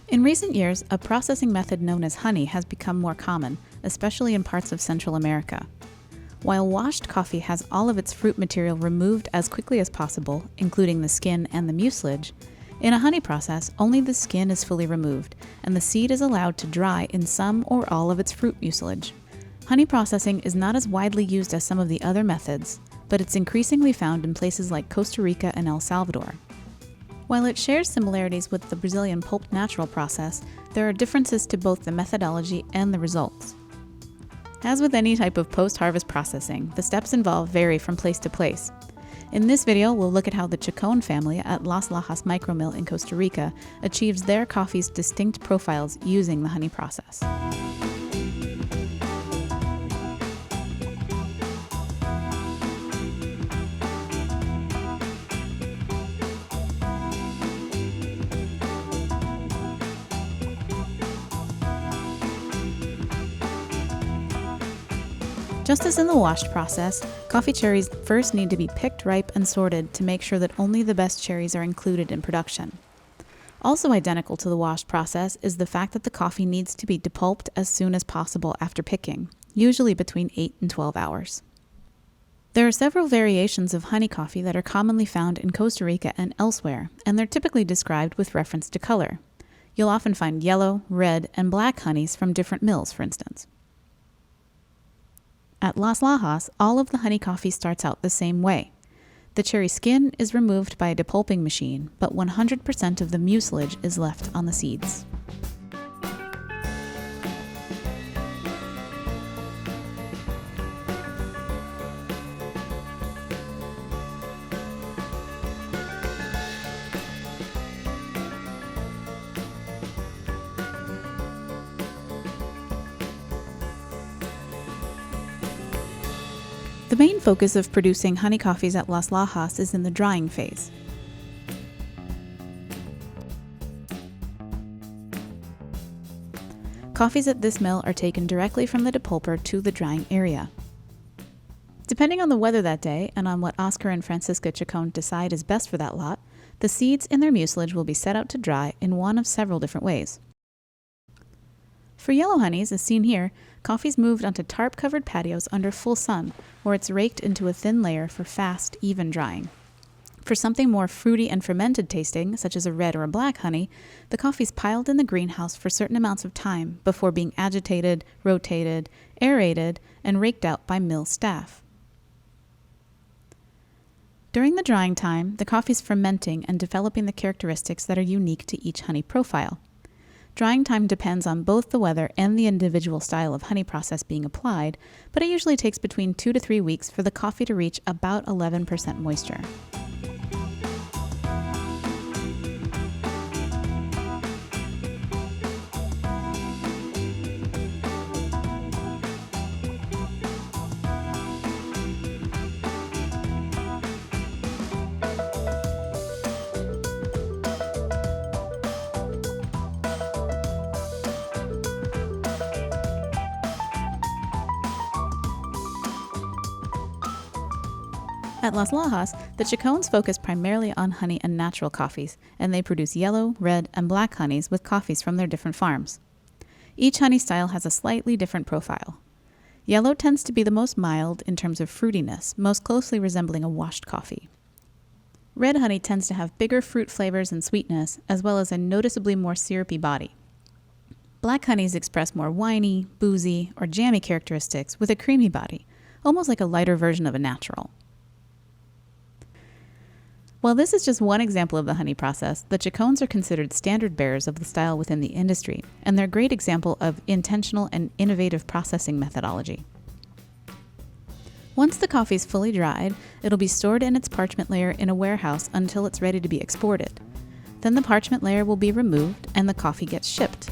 In recent years, a processing method known as honey has become more common, especially in parts of Central America. While washed coffee has all of its fruit material removed as quickly as possible, including the skin and the mucilage, in a honey process, only the skin is fully removed, and the seed is allowed to dry in some or all of its fruit mucilage. Honey processing is not as widely used as some of the other methods, but it's increasingly found in places like Costa Rica and El Salvador. While it shares similarities with the Brazilian pulped natural process, there are differences to both the methodology and the results. As with any type of post-harvest processing, the steps involved vary from place to place. In this video, we'll look at how the Chacon family at Las Lajas Micromill in Costa Rica achieves their coffee's distinct profiles using the honey process. Just as in the washed process, coffee cherries first need to be picked ripe and sorted to make sure that only the best cherries are included in production. Also identical to the washed process is the fact that the coffee needs to be depulped as soon as possible after picking, usually between 8 and 12 hours. There are several variations of honey coffee that are commonly found in Costa Rica and elsewhere, and they're typically described with reference to color. You'll often find yellow, red, and black honeys from different mills, for instance. At Las Lajas, all of the honey coffee starts out the same way. The cherry skin is removed by a depulping machine, but 100% of the mucilage is left on the seeds. The main focus of producing honey coffees at Las Lajas is in the drying phase. Coffees at this mill are taken directly from the depulper to the drying area. Depending on the weather that day and on what Oscar and Francisca Chacon decide is best for that lot, the seeds in their mucilage will be set out to dry in one of several different ways. For yellow honeys, as seen here, coffee is moved onto tarp-covered patios under full sun, where it's raked into a thin layer for fast, even drying. For something more fruity and fermented tasting, such as a red or a black honey, the coffee is piled in the greenhouse for certain amounts of time before being agitated, rotated, aerated, and raked out by mill staff. During the drying time, the coffee is fermenting and developing the characteristics that are unique to each honey profile. Drying time depends on both the weather and the individual style of honey process being applied, but it usually takes between 2 to 3 weeks for the coffee to reach about 11% moisture. At Las Lajas, the Chacons focus primarily on honey and natural coffees, and they produce yellow, red, and black honeys with coffees from their different farms. Each honey style has a slightly different profile. Yellow tends to be the most mild in terms of fruitiness, most closely resembling a washed coffee. Red honey tends to have bigger fruit flavors and sweetness, as well as a noticeably more syrupy body. Black honeys express more winey, boozy, or jammy characteristics with a creamy body, almost like a lighter version of a natural. While this is just one example of the honey process, the Chacons are considered standard bearers of the style within the industry, and they're a great example of intentional and innovative processing methodology. Once the coffee is fully dried, it'll be stored in its parchment layer in a warehouse until it's ready to be exported. Then the parchment layer will be removed and the coffee gets shipped.